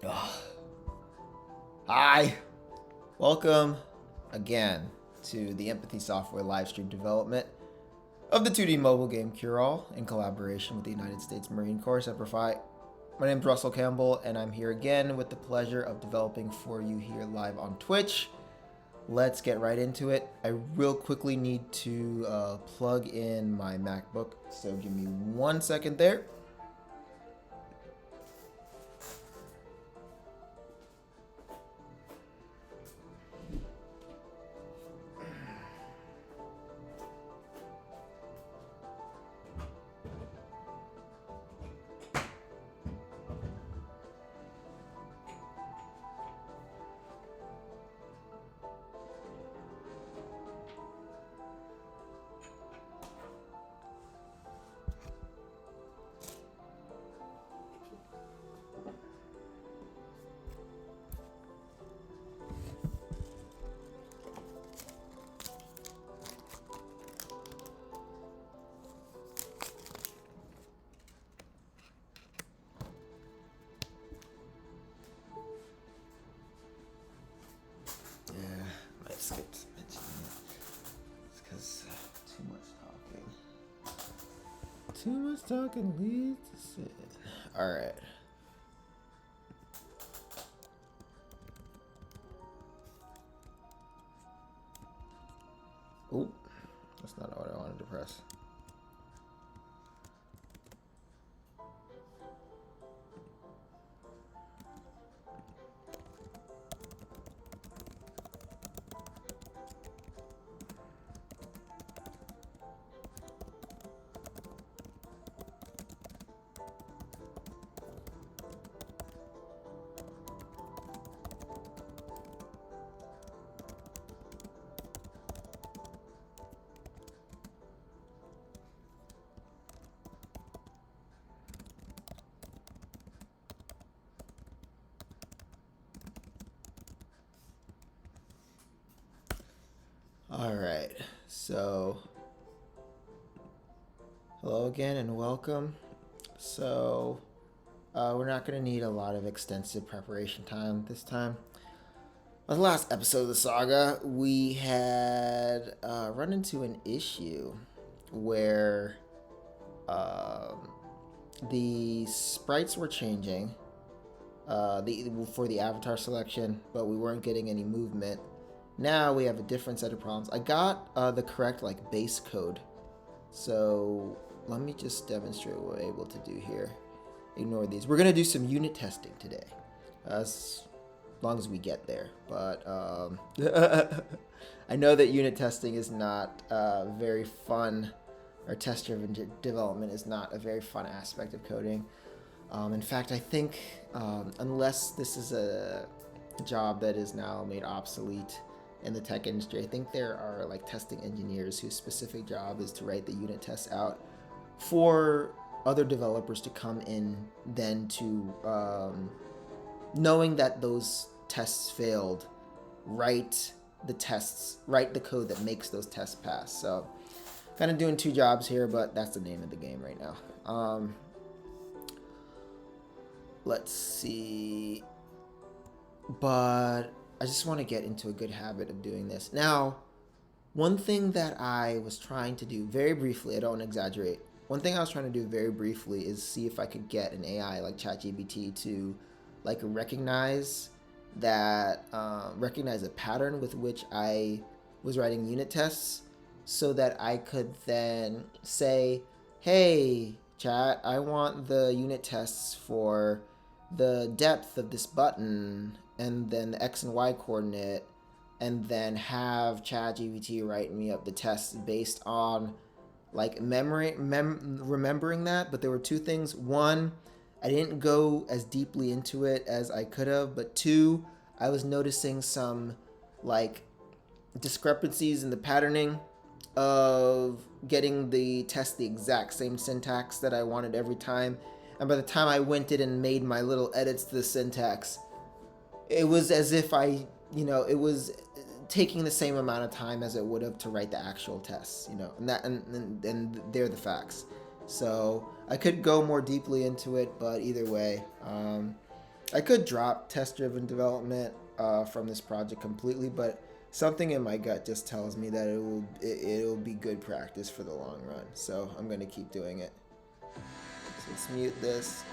Ugh. Hi, welcome again to the Empathy Software livestream development of the 2D mobile game Cure All in collaboration with the United States Marine Corps Semper Fi. My name is Russell Campbell, and I'm here again with the pleasure of developing for you here live on Twitch. Let's get right into it. I real quickly need to plug in my MacBook, so give me 1 second there. Yeah, might skip mentioning it. It's because too much talking. Too much talking leads to sin. Alright. Oop. That's not what I wanted to press. Alright, so hello again and welcome. So, we're not going to need a lot of extensive preparation time this time. On the last episode of the saga, we had run into an issue where the sprites were changing for the avatar selection, but we weren't getting any movement. Now we have a different set of problems. I got the correct base code, so let me just demonstrate what we're able to do here. Ignore these. We're gonna do some unit testing today, as long as we get there. But I know that unit testing is not very fun, or test-driven development is not a very fun aspect of coding. In fact, I think unless this is a job that is now made obsolete in the tech industry, I think there are testing engineers whose specific job is to write the unit tests out for other developers to come in, then to knowing that those tests failed, write the code that makes those tests pass. So kind of doing two jobs here, but that's the name of the game right now. Let's see. But I just want to get into a good habit of doing this. Now, one thing that I was trying to do very briefly, I don't want to exaggerate. One thing I was trying to do very briefly is see if I could get an AI like ChatGPT to recognize recognize a pattern with which I was writing unit tests, so that I could then say, "Hey, chat, I want the unit tests for the depth of this button and then the X and Y coordinate," and then have ChatGPT write me up the tests based on remembering that. But there were two things. One, I didn't go as deeply into it as I could have, but two, I was noticing some discrepancies in the patterning of getting the test the exact same syntax that I wanted every time. And by the time I went in and made my little edits to the syntax, it was as if it was taking the same amount of time as it would have to write the actual tests, and they're the facts. So I could go more deeply into it, but either way, I could drop test-driven development from this project completely, but something in my gut just tells me that it'll be good practice for the long run. So I'm gonna keep doing it. So let's mute this.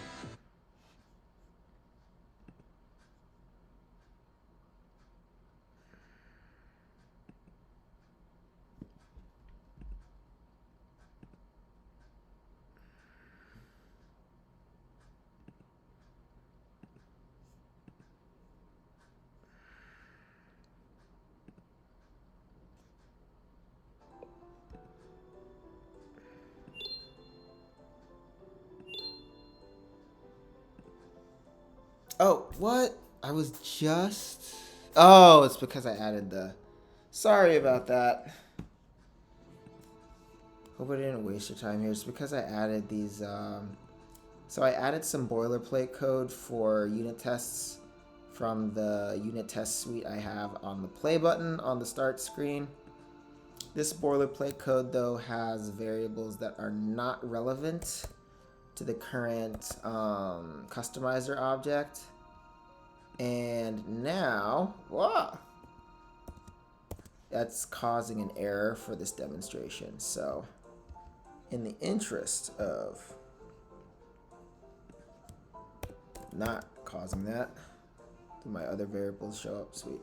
Oh, what? I was just. Oh, it's because I added the. Sorry about that. Hope I didn't waste your time here. It's because I added these. So I added some boilerplate code for unit tests from the unit test suite I have on the play button on the start screen. This boilerplate code, though, has variables that are not relevant to the current customizer object. And now, wow, that's causing an error for this demonstration. So in the interest of not causing that, do my other variables show up? Sweet.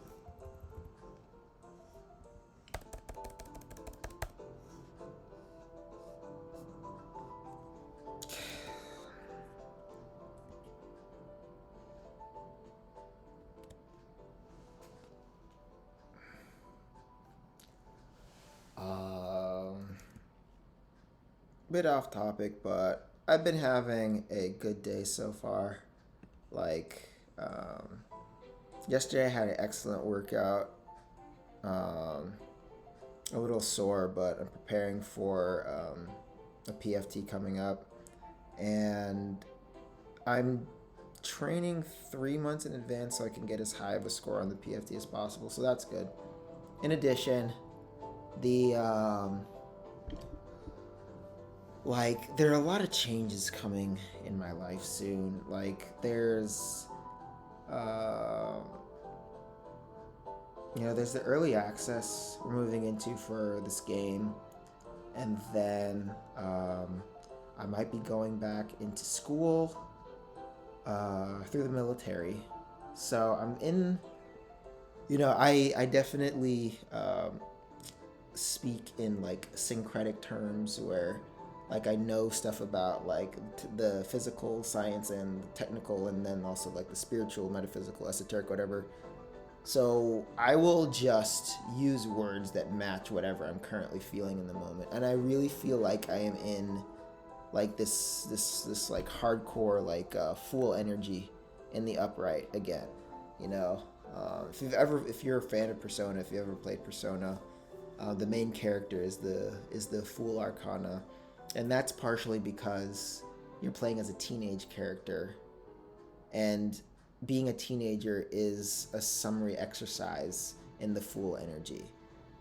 Bit off topic, but I've been having a good day so far. Like, yesterday I had an excellent workout. A little sore, but I'm preparing for a PFT coming up, and I'm training 3 months in advance so I can get as high of a score on the PFT as possible. So that's good. In addition, the like there are a lot of changes coming in my life soon. Like there's there's the early access we're moving into for this game, and then I might be going back into school through the military. So I'm in, I definitely speak in like syncretic terms where like I know stuff about like the physical science and the technical, and then also like the spiritual, metaphysical, esoteric, whatever. So I will just use words that match whatever I'm currently feeling in the moment, and I really feel like I am in like this like hardcore like full energy in the upright again. You know, if you're a fan of Persona, if you ever played Persona, the main character is the Fool Arcana, and that's partially because you're playing as a teenage character, and being a teenager is a summary exercise in the Fool energy,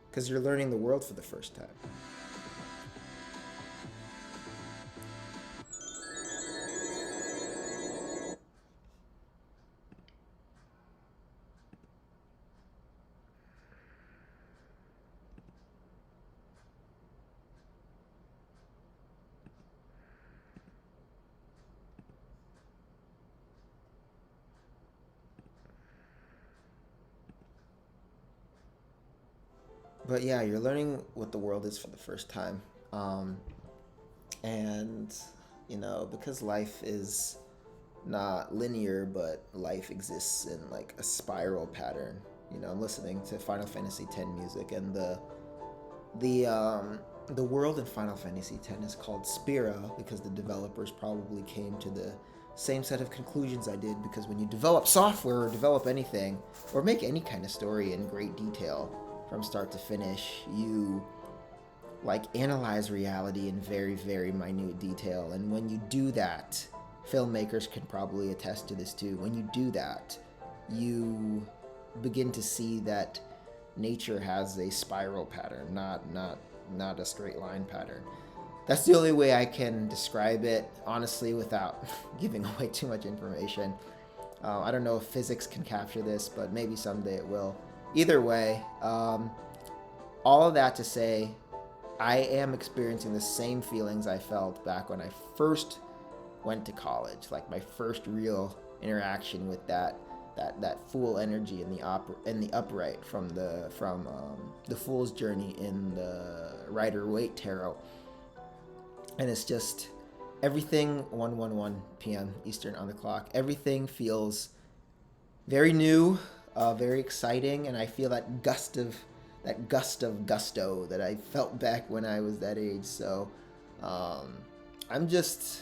because you're learning the world for the first time. But yeah, you're learning what the world is for the first time. And, because life is not linear, but life exists in like a spiral pattern. I'm listening to Final Fantasy X music, and the world in Final Fantasy X is called Spira because the developers probably came to the same set of conclusions I did, because when you develop software or develop anything or make any kind of story in great detail from start to finish, you like analyze reality in very, very minute detail. And when you do that, filmmakers can probably attest to this too. When you do that, you begin to see that nature has a spiral pattern, not a straight line pattern. That's the only way I can describe it, honestly, without giving away too much information. I don't know if physics can capture this, but maybe someday it will. Either way, all of that to say, I am experiencing the same feelings I felt back when I first went to college, like my first real interaction with that fool energy in the upright from the Fool's Journey in the Rider-Waite Tarot. And it's just everything 1:11 p.m. Eastern on the clock. Everything feels very new, very exciting, and I feel that gust of gusto that I felt back when I was that age. So I'm just,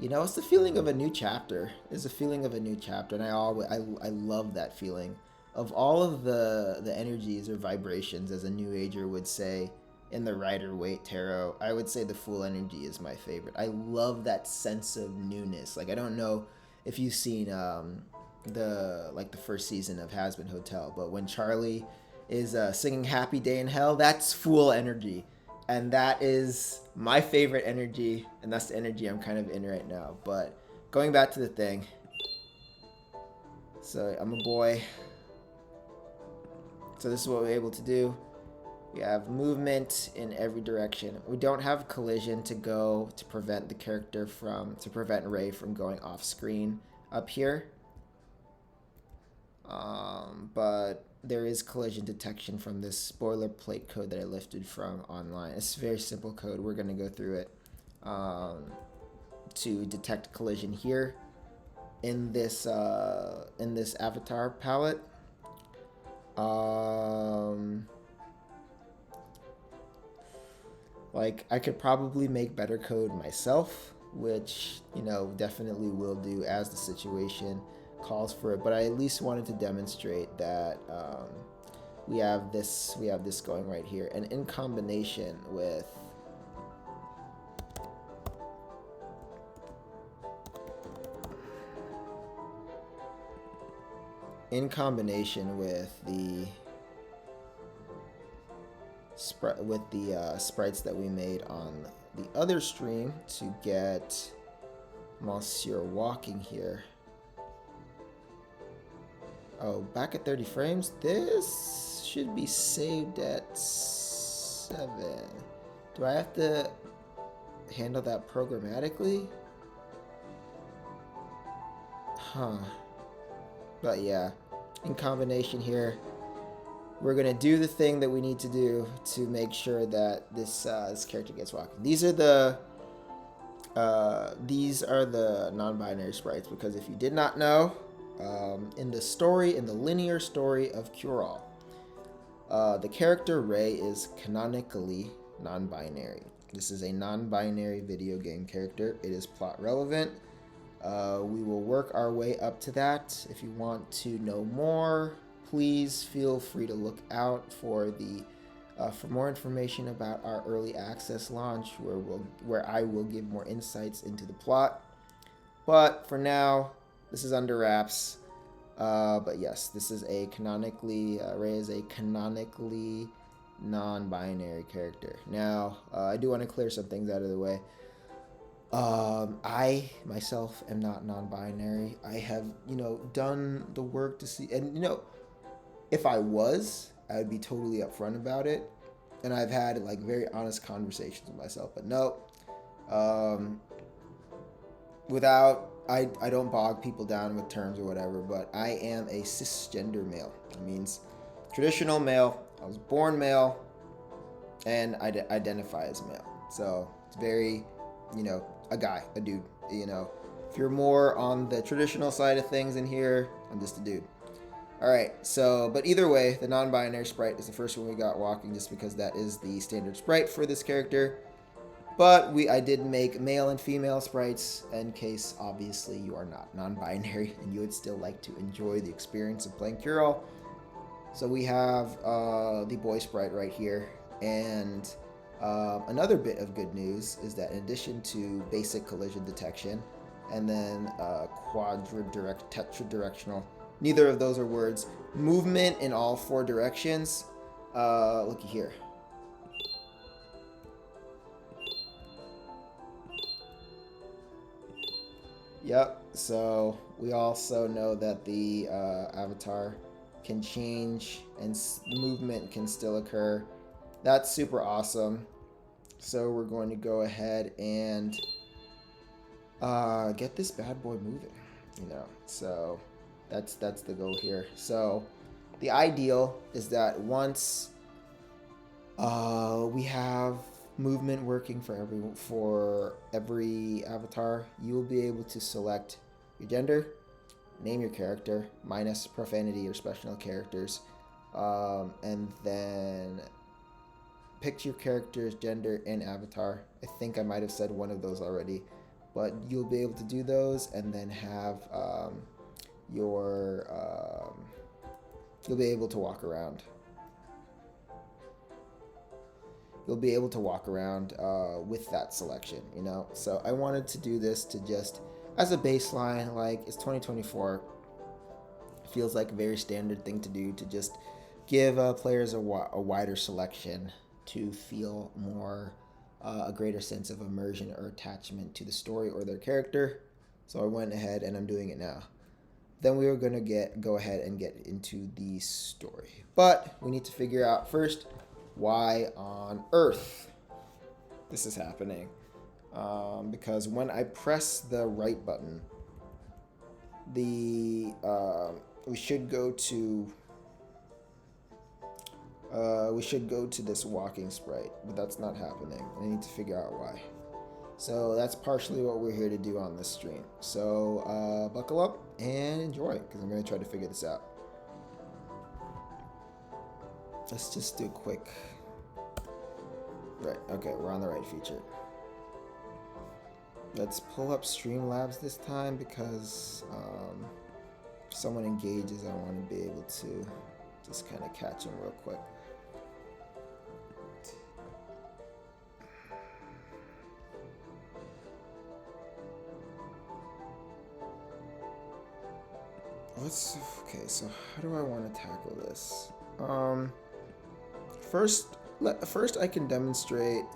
it's the feeling of a new chapter. It's a feeling of a new chapter, and I love that feeling. Of all of the energies or vibrations, as a New Ager would say, in the Rider-Waite Tarot, I would say the Fool energy is my favorite. I love that sense of newness. Like, I don't know if you've seen the first season of Hazbin Hotel, but when Charlie is singing Happy Day in Hell, that's Fool energy. And that is my favorite energy, and that's the energy I'm kind of in right now. But going back to the thing. So I'm a boy. So this is what we're able to do. We have movement in every direction. We don't have collision to prevent the character to prevent Ray from going off screen up here. But there is collision detection from this boilerplate code that I lifted from online. It's a very simple code. We're going to go through it to detect collision here in this avatar palette. Like, I could probably make better code myself, which, definitely will do as the situation calls for it. But I at least wanted to demonstrate that we have this going right here, and in combination with the sprites that we made on the other stream to get Monsieur walking here. Oh, back at 30 frames. This should be saved at 7. Do I have to handle that programmatically? Huh. But yeah, in combination here, we're gonna do the thing that we need to do to make sure that this character gets walking. These are the non-binary sprites, because if you did not know, in the linear story of Cure-All, the character Ray is canonically non-binary. This is a non-binary video game character. It is plot relevant. We will work our way up to that. If you want to know more, please feel free to look out for more information about our early access launch, where I will give more insights into the plot. But for now, this is under wraps. But yes, this is Ray is a canonically non-binary character. Now, I do want to clear some things out of the way. I myself am not non-binary. I have, done the work to see, and if I was, I would be totally upfront about it, and I've had very honest conversations with myself. But no, I don't bog people down with terms or whatever. But I am a cisgender male. That means traditional male. I was born male, and I identify as male. So it's very, a guy, a dude. If you're more on the traditional side of things in here, I'm just a dude. Alright, but either way, the non-binary sprite is the first one we got walking, just because that is the standard sprite for this character. But I did make male and female sprites in case, obviously, you are not non-binary and you would still like to enjoy the experience of playing Cure-All. So we have the boy sprite right here, and another bit of good news is that in addition to basic collision detection, and then tetradirectional, neither of those are words, movement in all 4 directions. Looky here. Yep. So we also know that the avatar can change and movement can still occur. That's super awesome. So we're going to go ahead and get this bad boy moving. You know, so that's the goal here. So the ideal is that once we have movement working for every avatar, you will be able to select your gender, name your character, minus profanity or special characters, and then pick your character's gender and avatar. I think I might have said one of those already, but you'll be able to do those and then have your you'll be able to walk around. You'll be able to walk around with that selection, you know. So I wanted to do this to just as a baseline, like it's 2024. Feels like a very standard thing to do to just give players a wider selection to feel more a greater sense of immersion or attachment to the story or their character. So I went ahead and I'm doing it now. Then we are going to go ahead and get into the story. But we need to figure out first why on earth this is happening. Because when I press the right button, we should go to this walking sprite, but that's not happening. I need to figure out why. So that's partially what we're here to do on this stream. So buckle up and enjoy, because I'm going to try to figure this out. Let's just do a quick... Right, okay, we're on the right feature. Let's pull up Streamlabs this time because if someone engages, I want to be able to just kind of catch them real quick. Okay, so how do I want to tackle this? First I can demonstrate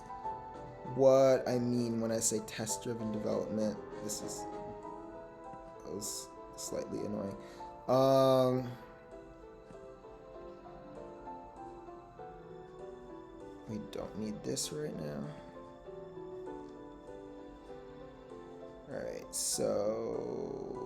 what I mean when I say test-driven development. That was slightly annoying. We don't need this right now. Alright, so...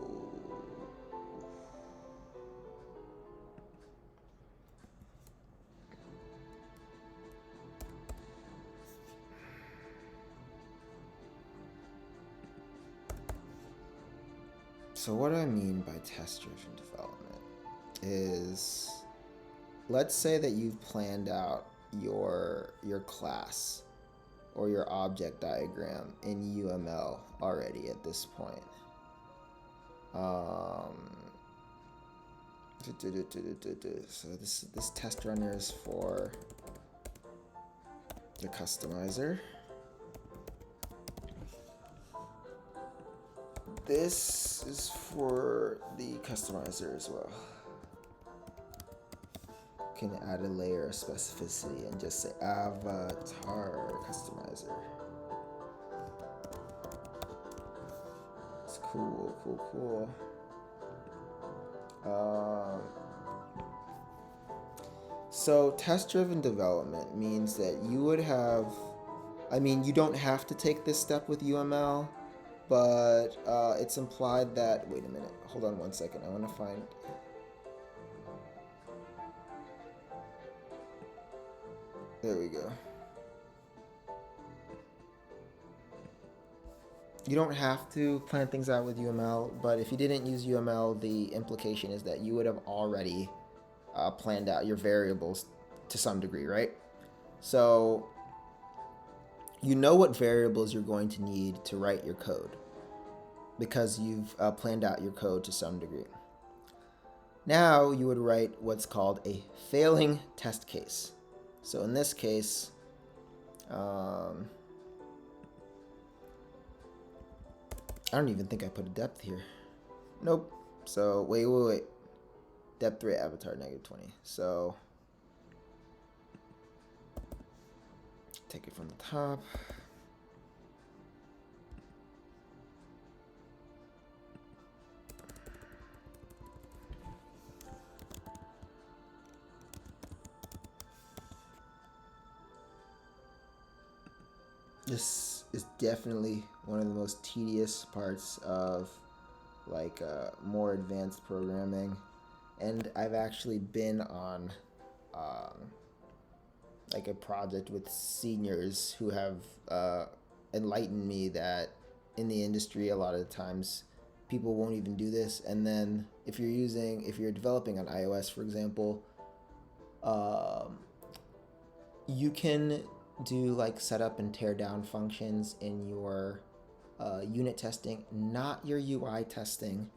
So what I mean by test-driven development is, let's say that you've planned out your class or your object diagram in UML already at this point. So this test runner is for the customizer. This is for the customizer as well. Can add a layer of specificity and just say avatar customizer. It's cool. So test-driven development means that you would have, you don't have to take this step with UML, but it's implied that, wait a minute, hold on one second, I want to find, there we go. You don't have to plan things out with UML, but if you didn't use UML, the implication is that you would have already planned out your variables to some degree, right? So you know what variables you're going to need to write your code because you've planned out your code to some degree. Now you would write what's called a failing test case. So in this case, I don't even think I put a depth here. Nope. So wait. Depth rate avatar -20. So take it from the top. this is definitely one of the most tedious parts of like more advanced programming, and I've actually been on um, like a project with seniors who have enlightened me that in the industry a lot of the times people won't even do this. And then if you're developing on iOS, for example, um, you can do like setup and tear down functions in your unit testing, not your UI testing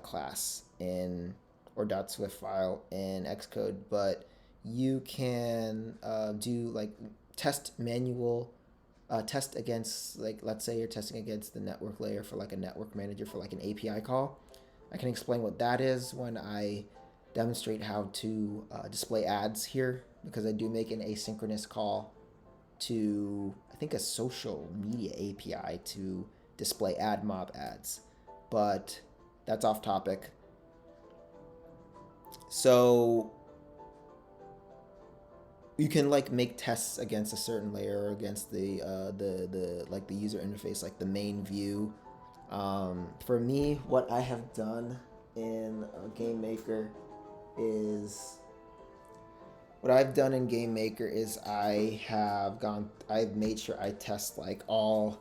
class in or .swift file in Xcode, but you can do like test manual test against, like, let's say you're testing against the network layer for like a network manager for like an API call. I can explain what that is when I demonstrate how to display ads here, because I do make an asynchronous call to, I think, a social media API to display AdMob ads. But that's off topic. So you can like make tests against a certain layer or against the like the user interface, like the main view. For me, what I have done in GameMaker is I've made sure I test like all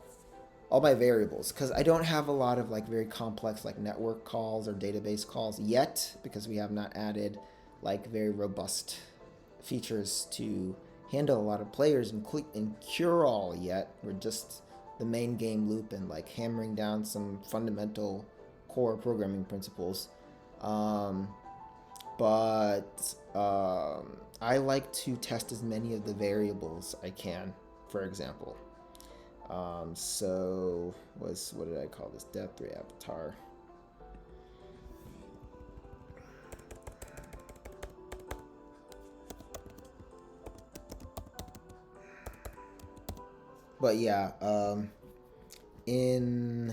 my variables, because I don't have a lot of like very complex like network calls or database calls yet, because we have not added like very robust features to handle a lot of players in cure all yet. We're just the main game loop and like hammering down some fundamental core programming principles. Um, but I like to test as many of the variables I can, for example. So what did I call this? Dev3 avatar. But yeah, in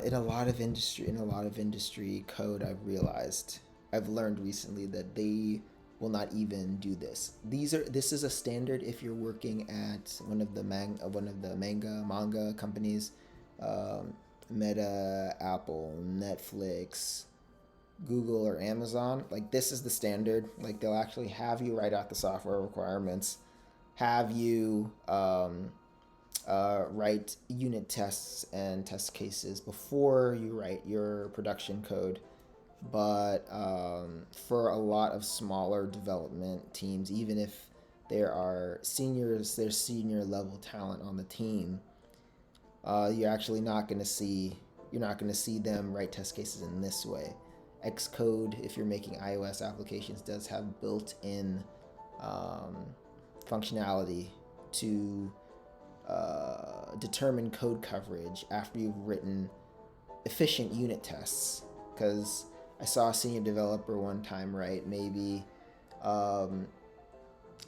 in a lot of industry code, I've learned recently that they will not even do this. This is a standard if you're working at one of the manga companies, um, Meta, Apple, Netflix, Google, or Amazon. Like, this is the standard. Like, they'll actually have you write out the software requirements, have you write unit tests and test cases before you write your production code. But for a lot of smaller development teams, even if there's senior level talent on the team, you're not going to see them write test cases in this way. Xcode, if you're making iOS applications, does have built-in um, functionality to determine code coverage after you've written efficient unit tests. Because I saw a senior developer one time write maybe um,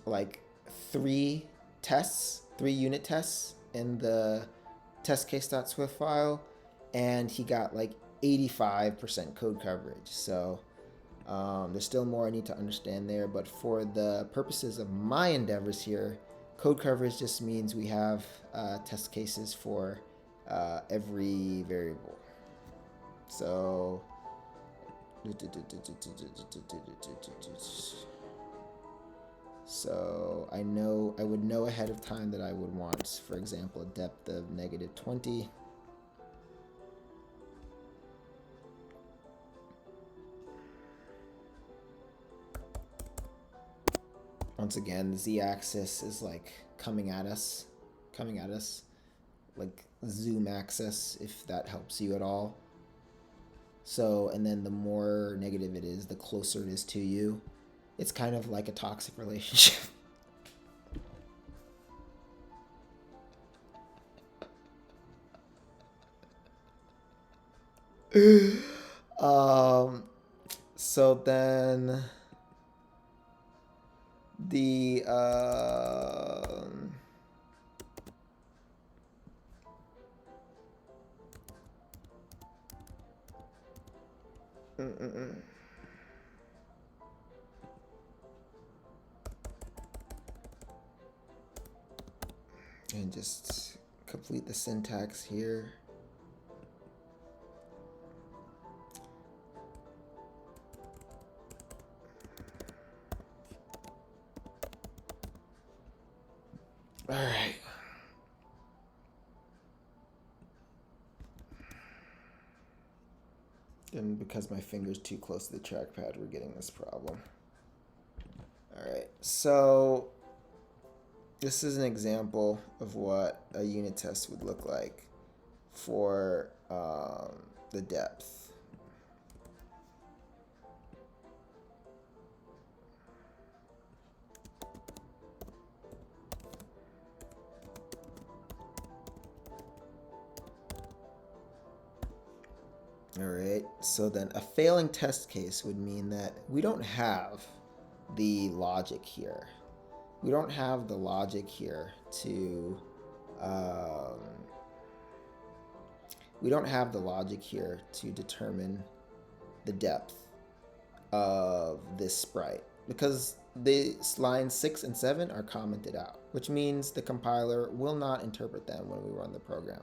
like three unit tests in the test case.swift file, and he got like 85% code coverage. So there's still more I need to understand there, but for the purposes of my endeavors here, code coverage just means we have test cases for every variable. So I would know ahead of time that I would want, for example, a depth of -20. Once again, the z-axis is like coming at us, like zoom axis, if that helps you at all. So, and then the more negative it is, the closer it is to you. It's kind of like a toxic relationship. um, so then the And just complete the syntax here. All right. And because my finger's too close to the trackpad, we're getting this problem. All right, so this is an example of what a unit test would look like for the depth. All right, so then a failing test case would mean that we don't have the logic here. We don't have the logic here to, we don't have the logic here to determine the depth of this sprite because the lines 6 and 7 are commented out, which means the compiler will not interpret them when we run the program.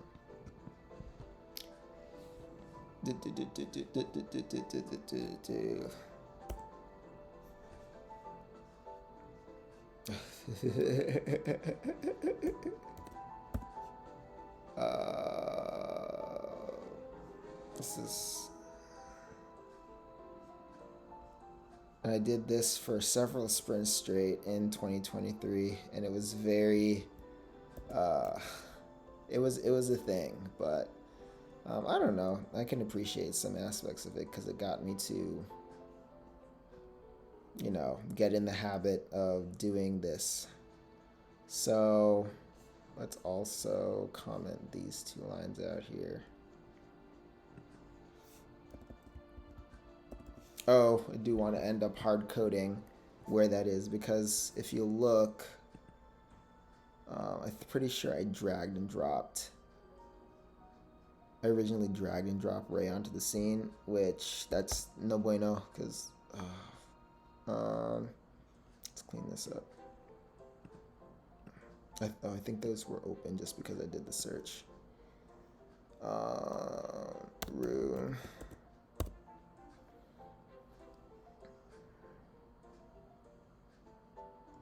This is, and I did this for several sprints straight in 2023, and it was very, it was a thing, but I don't know. I can appreciate some aspects of it because it got me to, you know, get in the habit of doing this. So let's also comment these two lines out here. Oh, I do want to end up hard coding where that is because if you look, I'm pretty sure I dragged and dropped. I originally dragged and dropped Ray onto the scene, which that's no bueno because let's clean this up. I think those were open just because I did the search. Room.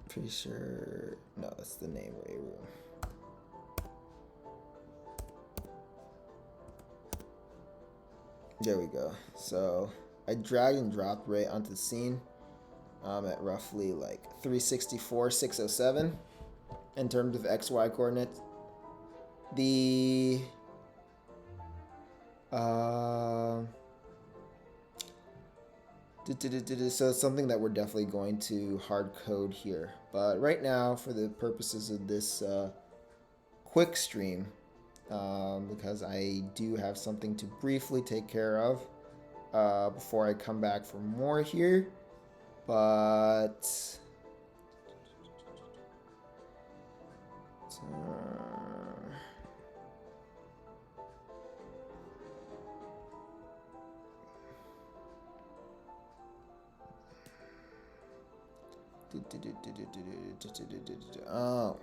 Pretty sure, no, that's the name, Ray Room. There we go. So I dragged and dropped Ray onto the scene at roughly like 364, 607 in terms of XY coordinates. The so it's something that we're definitely going to hard code here. But right now, for the purposes of this quick stream, because I do have something to briefly take care of before I come back for more here. But oh,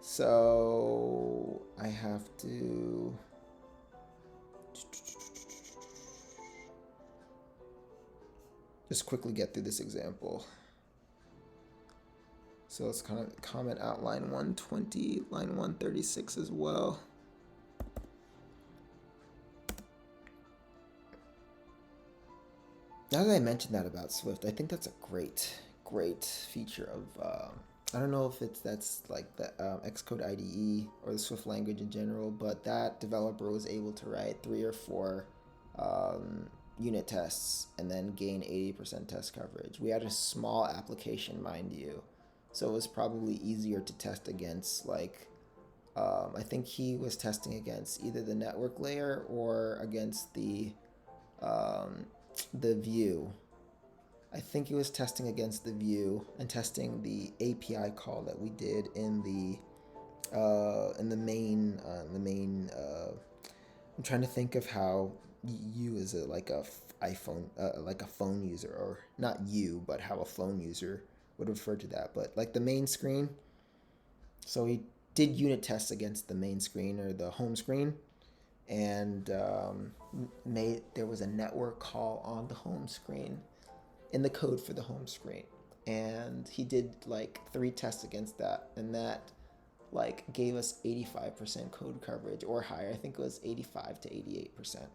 so I have to just quickly get through this example. So let's kind of comment out line 120, line 136 as well. Now that I mentioned that about Swift, I think that's a great feature of, I don't know if that's like the Xcode IDE or the Swift language in general, but that developer was able to write 3 or 4 unit tests and then gain 80% test coverage. We had a small application, mind you, so it was probably easier to test against, like, I think he was testing against either the network layer or against the view. I think he was testing against the view and testing the API call that we did in the main. I'm trying to think of how you as a iPhone, like a phone user, or not you, but how a phone user would refer to that. But like the main screen, So he did unit tests against the main screen or the home screen, and there was a network call on the home screen in the code for the home screen, and he did like 3 tests against that, and that like gave us 85% code coverage or higher. I think it was 85 to 88%.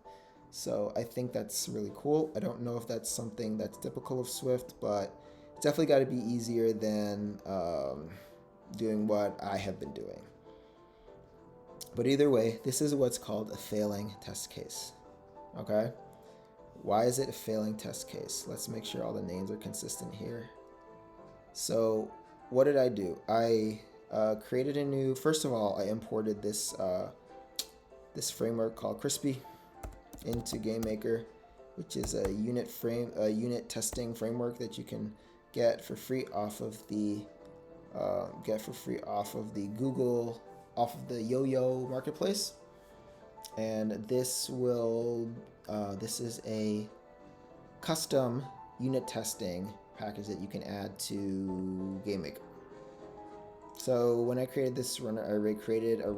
So I think that's really cool. I don't know if that's something that's typical of Swift, but it's definitely got to be easier than doing what I have been doing. But either way, this is what's called a failing test case. Okay? Why is it a failing test case? Let's make sure all the names are consistent here. So what did I do? I created a new, first of all, I imported this framework called Crispy into GameMaker, which is a unit testing framework that you can get for free off of the Google, off of the Yo-Yo marketplace. And this is a custom unit testing package that you can add to GameMaker. So when I created this runner, I created a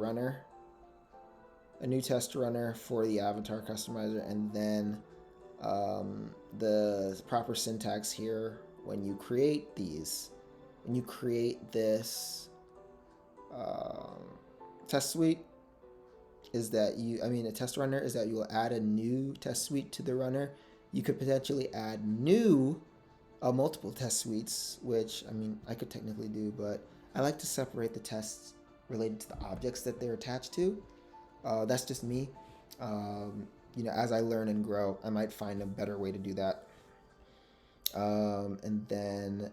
new test runner for the avatar customizer, and then the proper syntax here when you create this test suite is that a test runner is that you will add a new test suite to the runner. You could potentially add multiple test suites, which I could technically do, but I like to separate the tests related to the objects that they're attached to. That's just me. As I learn and grow, I might find a better way to do that. And then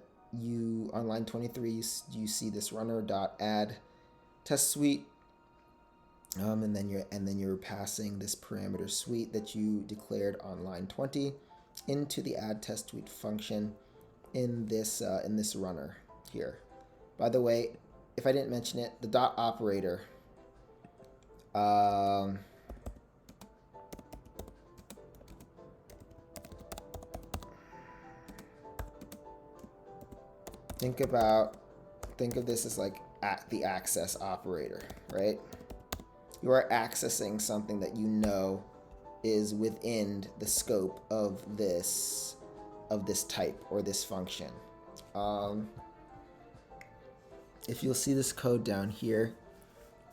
on line 23, you see this runner.add test suite. And then you're passing this parameter suite that you declared on line 20 into the add test suite function in this runner here. By the way, if I didn't mention it, the dot operator. Think of this as like the access operator, right? You are accessing something that you know is within the scope of this type or this function. If you'll see this code down here.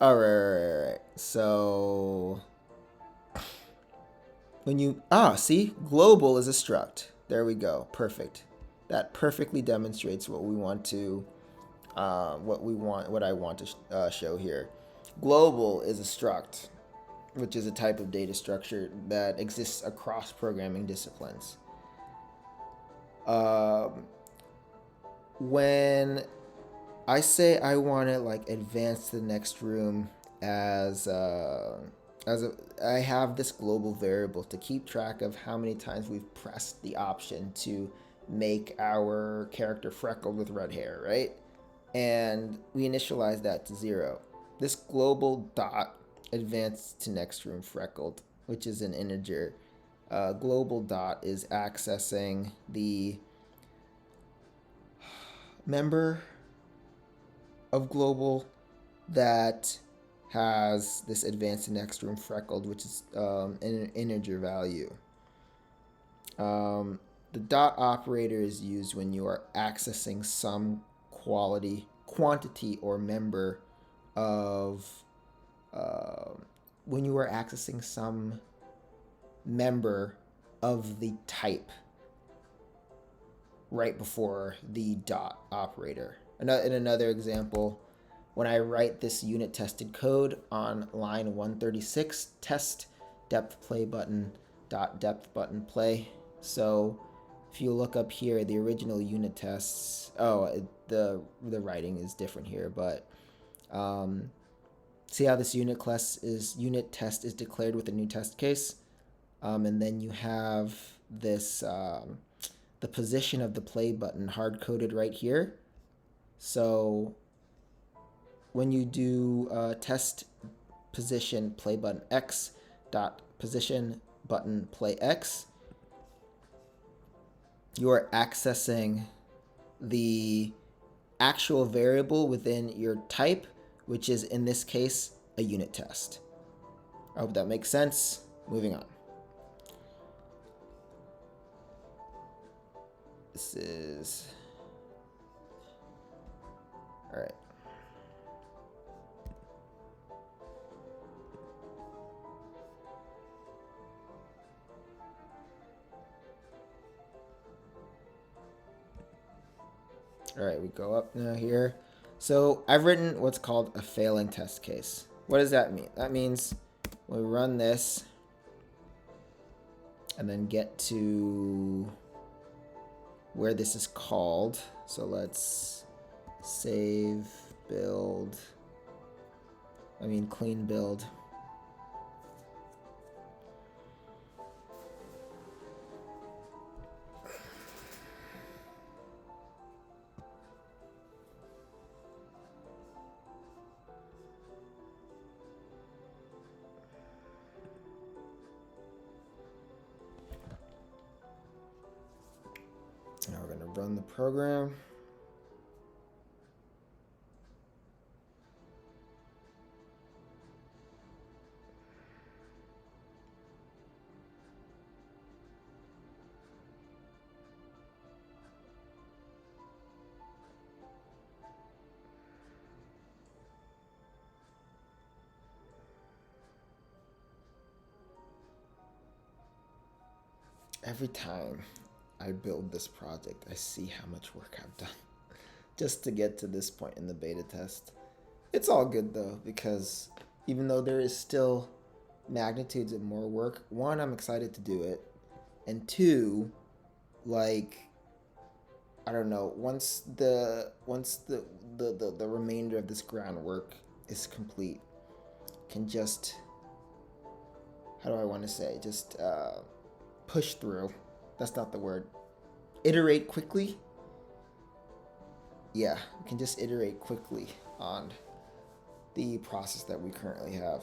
All right. So when you see, global is a struct. There we go. Perfect. That perfectly demonstrates what I want to show here. Global is a struct, which is a type of data structure that exists across programming disciplines. When I say I want to advance to the next room I have this global variable to keep track of how many times we've pressed the option to make our character freckled with red hair, right? And we initialize that to 0. This global dot advanced to next room freckled, which is an integer. Global dot is accessing the member of global that has this advanced to next room freckled, which is an integer value. The dot operator is used when you are accessing some quantity or member of when you are accessing some member of the type right before the dot operator. In another example, when I write this unit tested code on line 136, test depth play button dot depth button play. So if you look up here, the original unit tests, the writing is different here, but see how this unit test is declared with a new test case, and then you have this the position of the play button hard coded right here. So when you do test position play button x dot position button play x, you are accessing the actual variable within your type which is in this case a unit test. I hope that makes sense. Moving on. This is all right. All right, we go up now here. So I've written what's called a failing test case. What does that mean? That means when we run this and then get to where this is called. So let's save, build, clean build. Now we're going to run the program. Every time I build this project, I see how much work I've done just to get to this point in the beta test. It's all good though, because even though there is still magnitudes of more work, one, I'm excited to do it, and two, like, I don't know, once the remainder of this groundwork is complete, can just, how do I want to say, just push through. That's not the word. Iterate quickly. Yeah, we can just iterate quickly on the process that we currently have.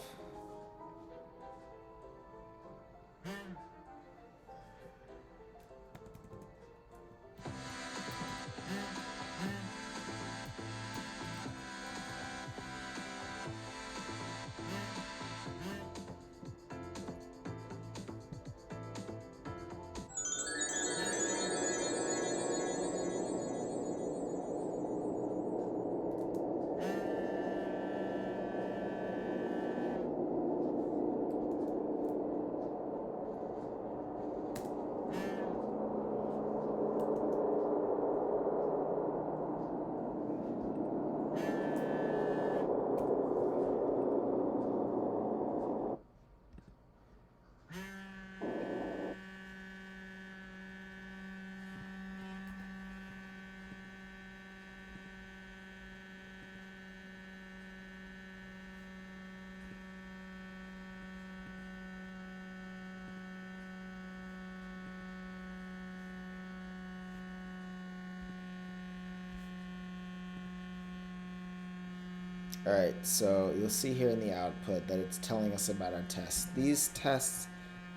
Alright, so you'll see here in the output that it's telling us about our tests. These tests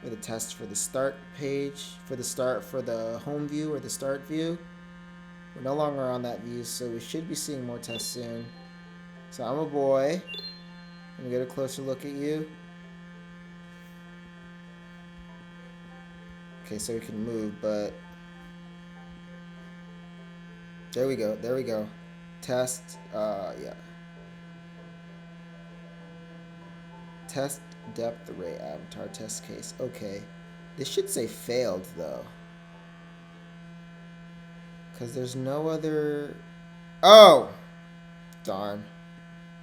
were the tests for the start page, for the home view or the start view. We're no longer on that view, so we should be seeing more tests soon. So I'm a boy. Let me get a closer look at you. Okay, so we can move, but there we go. Test, yeah. Test depth array avatar test case. Okay. This should say failed though. Because there's no other... Oh! Darn.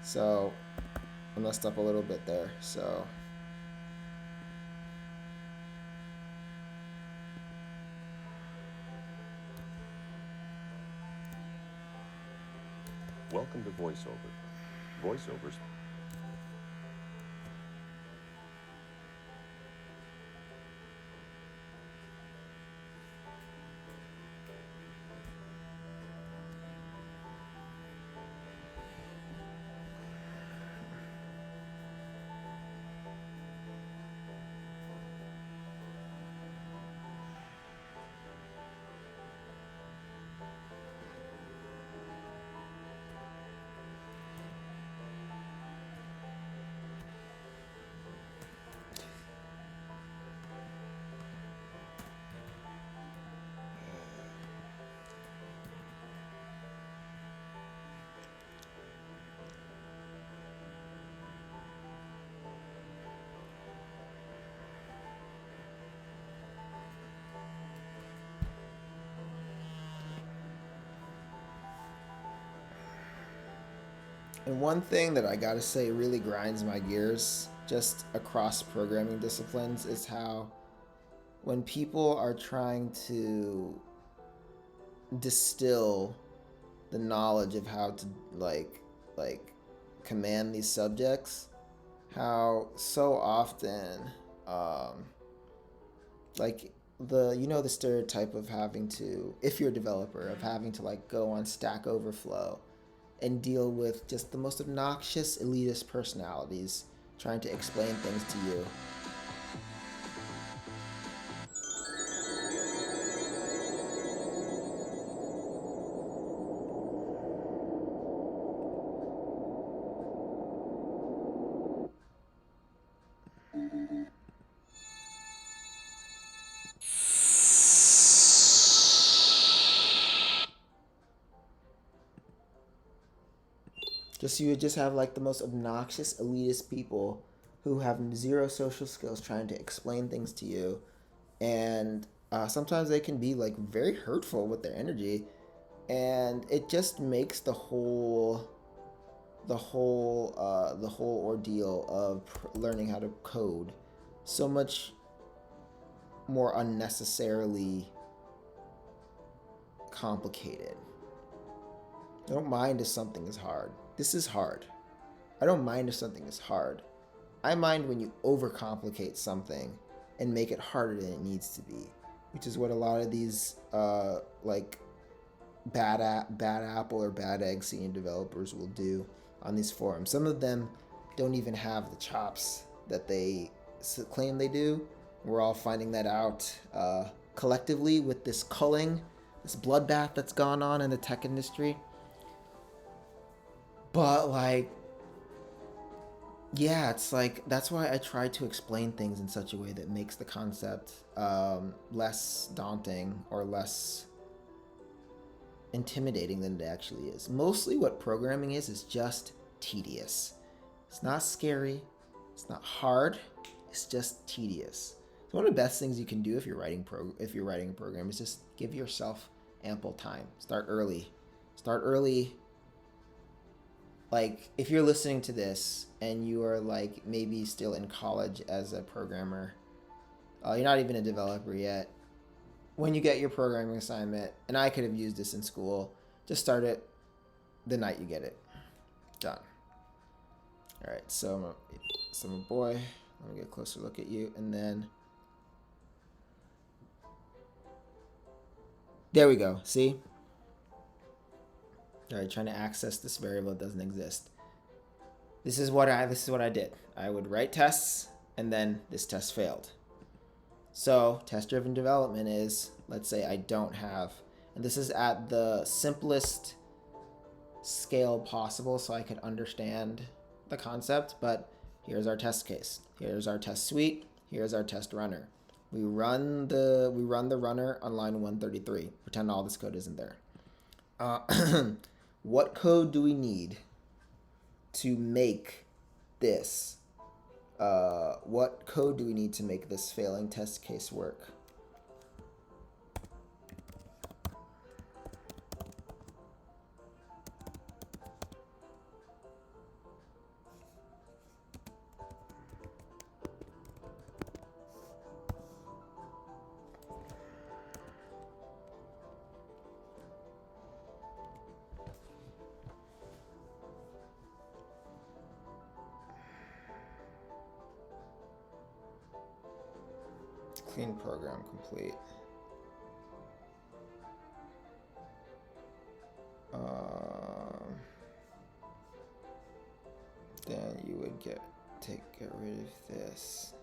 So, I messed up a little bit there. So... Welcome to VoiceOver. VoiceOvers. And one thing that I gotta say really grinds my gears just across programming disciplines is how when people are trying to distill the knowledge of how to like command these subjects, how so often like the stereotype of having to, if you're a developer, of having to like go on Stack Overflow and deal with just the most obnoxious elitist personalities trying to explain things to you. Just you would just have like the most obnoxious elitist people who have zero social skills trying to explain things to you, and sometimes they can be like very hurtful with their energy, and it just makes the whole ordeal of learning how to code so much more unnecessarily complicated. I don't mind if something is hard. This is hard. I don't mind if something is hard. I mind when you overcomplicate something and make it harder than it needs to be, which is what a lot of these like bad apple or bad egg senior developers will do on these forums. Some of them don't even have the chops that they claim they do. We're all finding that out collectively with this culling, this bloodbath that's gone on in the tech industry. But like, yeah, it's like that's why I try to explain things in such a way that makes the concept less daunting or less intimidating than it actually is. Mostly what programming is just tedious. It's not scary, it's not hard, it's just tedious. So one of the best things you can do if you're writing a program is just give yourself ample time. Start early. Like if you're listening to this and you are like maybe still in college as a programmer, you're not even a developer yet. When you get your programming assignment, and I could have used this in school, just start it the night you get it. Done. All right, so I'm a boy. Let me get a closer look at you, and then there we go. See? All right, trying to access this variable that doesn't exist. This is what I did. I would write tests, and then this test failed. So test-driven development is, let's say I don't have, and this is at the simplest scale possible so I could understand the concept, but here's our test case. Here's our test suite. Here's our test runner. We run the runner on line 133. Pretend all this code isn't there. What code do we need to make this? What code do we need to make this failing test case work? Clean program complete. Then you would get rid of this.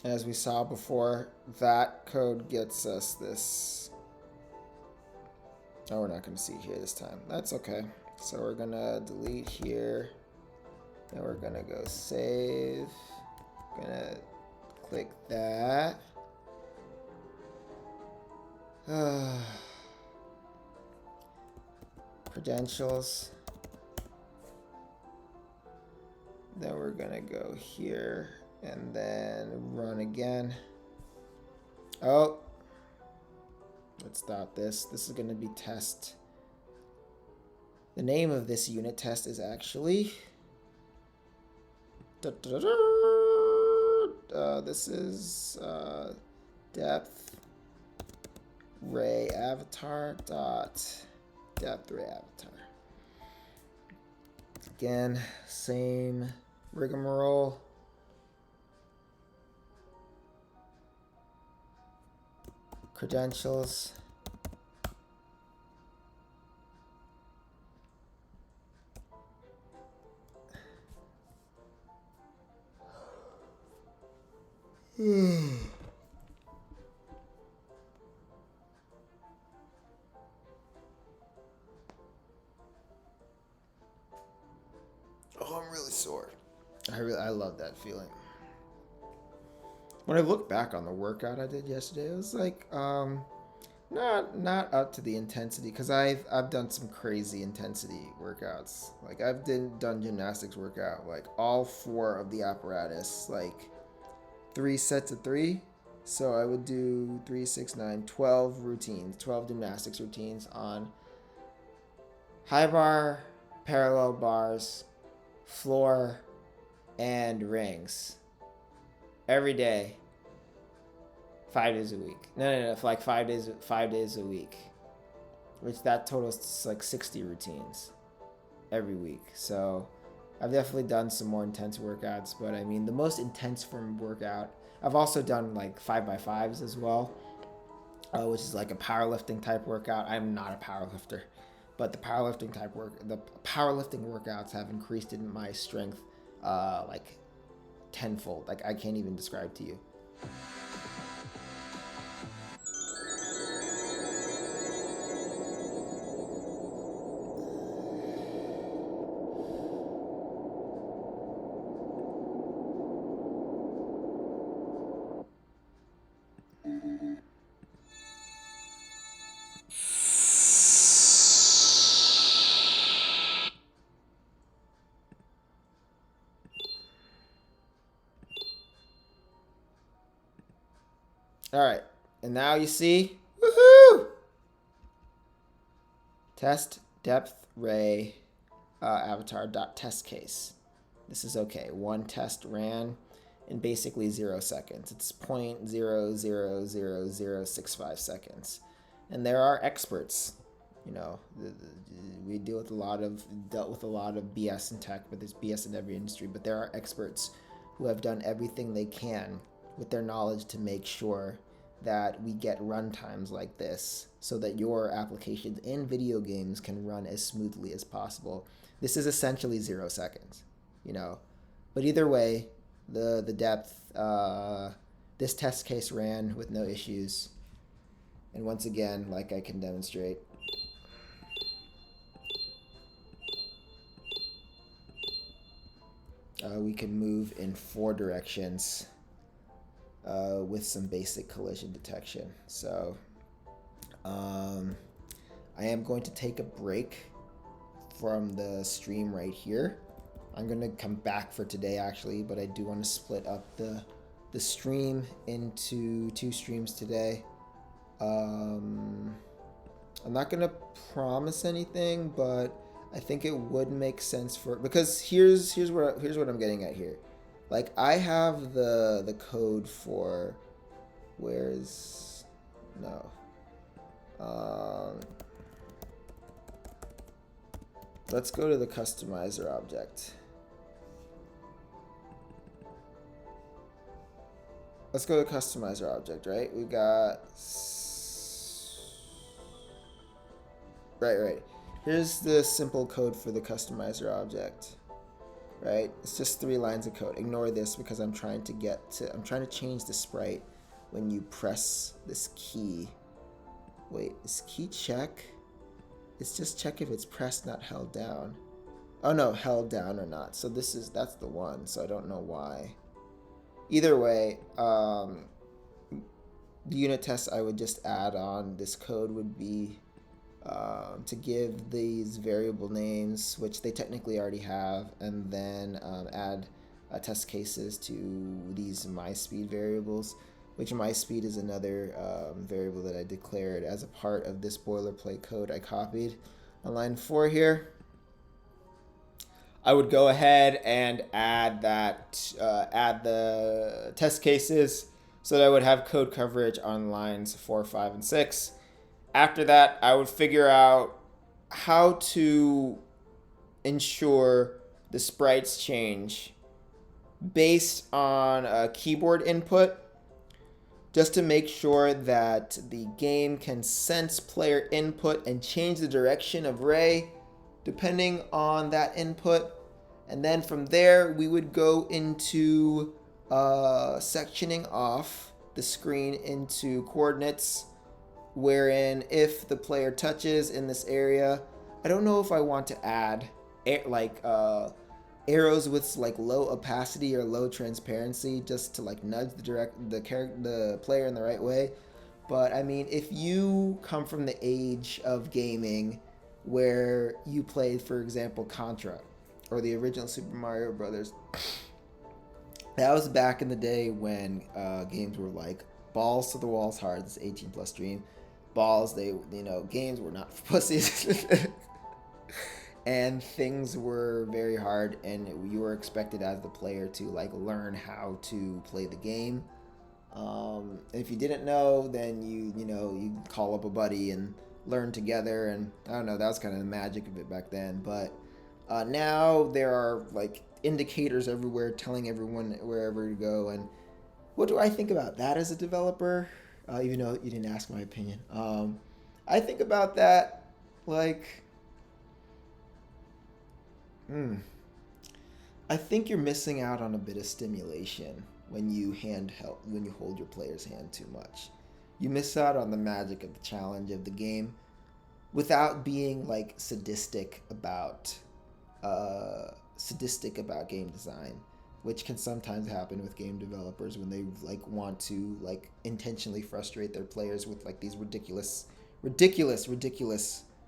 As we saw before, that code gets us this. Oh, we're not going to see it here this time. That's okay. So we're going to delete here. Then we're going to go save. Gonna click that. Credentials. Then we're gonna go here and then run again. Oh, let's stop this. This is gonna be test The name of this unit test is actually... this is depth ray avatar dot depth ray avatar. Again, same rigmarole. Credentials. Oh, I'm really sore. I love that feeling. When I look back on the workout I did yesterday, it was like not up to the intensity, because I've done some crazy intensity workouts. Like I've done gymnastics workout, like all 4 of the apparatus, like 3 sets of 3. So I would do 3, 6, 9, 12 routines, 12 gymnastics routines on high bar, parallel bars, floor, and rings every day, 5 days a week. No, for like 5 days a week, which that totals like 60 routines every week. So I've definitely done some more intense workouts, but I mean the most intense form of workout, I've also done like 5x5s as well, which is like a powerlifting type workout. I'm not a powerlifter, but the powerlifting workouts have increased in my strength like tenfold. Like I can't even describe to you. All right, and now you see, woohoo! Test depth ray avatar dot test case. This is okay. 1 test ran in basically 0 seconds. It's 0.00065 seconds, and there are experts. You know, we dealt with a lot of BS in tech, but there's BS in every industry. But there are experts who have done everything they can with their knowledge to make sure that we get runtimes like this so that your applications in video games can run as smoothly as possible. This is essentially 0 seconds, you know. But either way, the depth, this test case ran with no issues. And once again, like I can demonstrate, we can move in 4 directions with some basic collision detection. So I am going to take a break from the stream right here. I'm going to come back for today actually, but I do want to split up the stream into 2 streams today. I'm not going to promise anything, but I think it would make sense because here's what I'm getting at here. Like I have the code for let's go to the customizer object. Let's go to the customizer object, right? We got right. Here's the simple code for the customizer object. Right? It's just 3 lines of code. Ignore this because I'm trying to change the sprite when you press this key. Wait, is key check? It's just check if it's pressed, not held down. Oh no, held down or not. So that's the one, so I don't know why. Either way, the unit test I would just add on this code would be to give these variable names, which they technically already have, and then add test cases to these MySpeed variables, which MySpeed is another variable that I declared as a part of this boilerplate code I copied on line 4 here. I would go ahead and add the test cases so that I would have code coverage on lines 4, 5, and 6. After that, I would figure out how to ensure the sprites change based on a keyboard input, just to make sure that the game can sense player input and change the direction of Ray depending on that input. And then from there, we would go into sectioning off the screen into coordinates, wherein if the player touches in this area, I don't know if I want to add arrows with like low opacity or low transparency just to like nudge the player in the right way. But I mean, if you come from the age of gaming where you played, for example, Contra or the original Super Mario Brothers, that was back in the day when games were like balls to the walls hard. This 18 plus stream. Balls, games were not for pussies. And things were very hard, and you were expected as the player to like learn how to play the game. If you didn't know, then you call up a buddy and learn together, and I don't know, that was kind of the magic of it back then. But now there are like indicators everywhere telling everyone wherever to go. And what do I think about that as a developer? Even though you didn't ask my opinion, I think about that like. I think you're missing out on a bit of stimulation when you hold your player's hand too much. You miss out on the magic of the challenge of the game without being like sadistic about game design, which can sometimes happen with game developers when they like want to like intentionally frustrate their players with like these ridiculous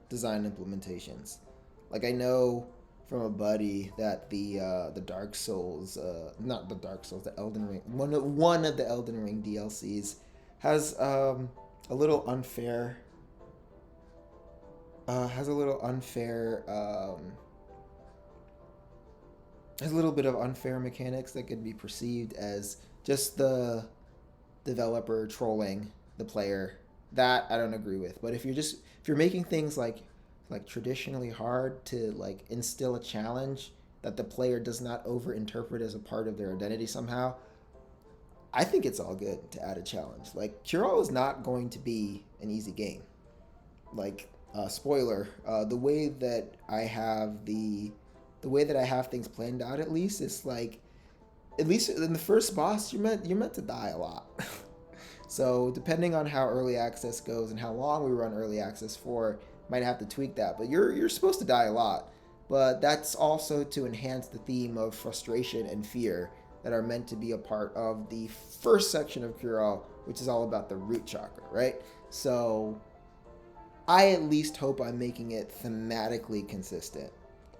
design implementations. Like I know from a buddy that the Dark Souls, not the Dark Souls, the Elden Ring, one of the Elden Ring DLCs has a little unfair, has a little bit of unfair mechanics that could be perceived as just the developer trolling the player. That I don't agree with. But if you're making things like traditionally hard to like instill a challenge that the player does not overinterpret as a part of their identity somehow, I think it's all good to add a challenge. Like Curol is not going to be an easy game. Like spoiler, the way that I have things planned out, at least is like, at least in the first boss, you're meant to die a lot. So depending on how early access goes and how long we run early access for, might have to tweak that. But you're supposed to die a lot. But that's also to enhance the theme of frustration and fear that are meant to be a part of the first section of Curol, which is all about the root chakra, right? So I at least hope I'm making it thematically consistent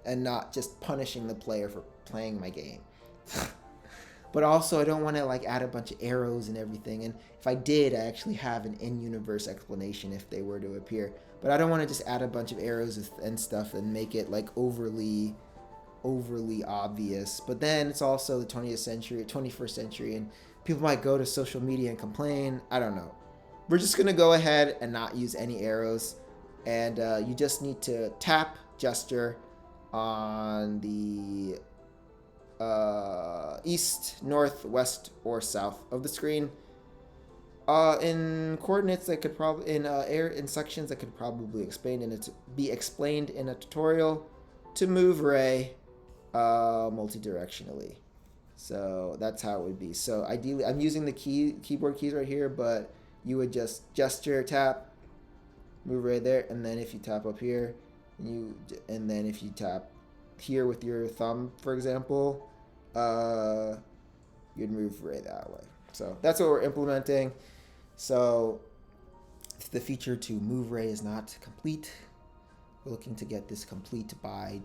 and not just punishing the player for playing my game. But also, I don't want to like add a bunch of arrows and everything. And if I did, I actually have an in-universe explanation if they were to appear. But I don't want to just add a bunch of arrows and stuff and make it like overly obvious. But then it's also the 21st century, and people might go to social media and complain. I don't know. We're just gonna go ahead and not use any arrows, and you just need to tap gesture on the east, north, west, or south of the screen. In coordinates that could probably in sections that could probably be explained in a tutorial to move Ray multi-directionally. So that's how it would be. So ideally, I'm using the keyboard keys right here, but you would just gesture, tap, move Ray there, and then if you tap up here, and then if you tap here with your thumb, for example, you'd move Ray that way. So that's what we're implementing. So the feature to move Ray is not complete. We're looking to get this complete by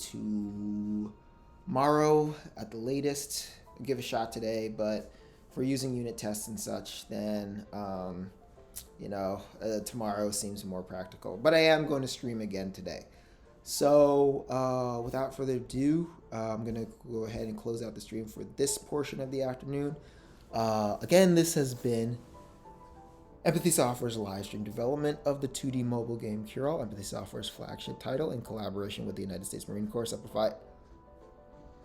tomorrow at the latest. We'll give a shot today, but if we're using unit tests and such, then tomorrow seems more practical. But I am going to stream again today. So without further ado, I'm going to go ahead and close out the stream for this portion of the afternoon. Again, this has been Empathy Software's live stream development of the 2D mobile game Cure-All, Empathy Software's flagship title in collaboration with the United States Marine Corps Semper Fi.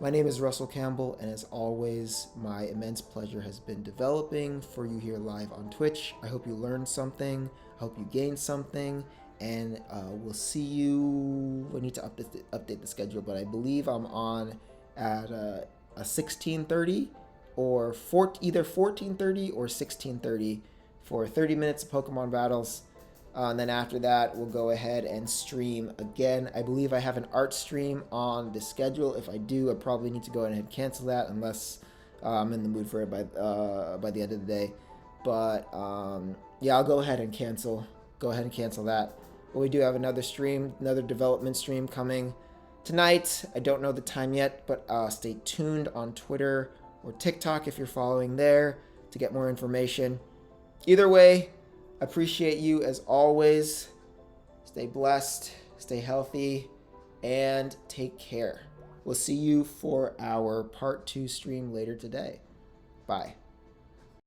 My name is Russell Campbell, and as always, my immense pleasure has been developing for you here live on Twitch. I hope you learned something, I hope you gained something, and we'll see you. We need to update the schedule, but I believe I'm on at a 16:30 or either 14:30 or 16:30 for 30 minutes of Pokemon battles. And then after that, we'll go ahead and stream again. I believe I have an art stream on the schedule. If I do, I probably need to go ahead and cancel that unless I'm in the mood for it by the end of the day. But yeah, I'll go ahead and cancel. Go ahead and cancel that. But we do have another stream, another development stream coming tonight. I don't know the time yet, but stay tuned on Twitter or TikTok if you're following there to get more information. Either way, appreciate you as always. Stay blessed, stay healthy, and take care. We'll see you for our part 2 stream later today. Bye.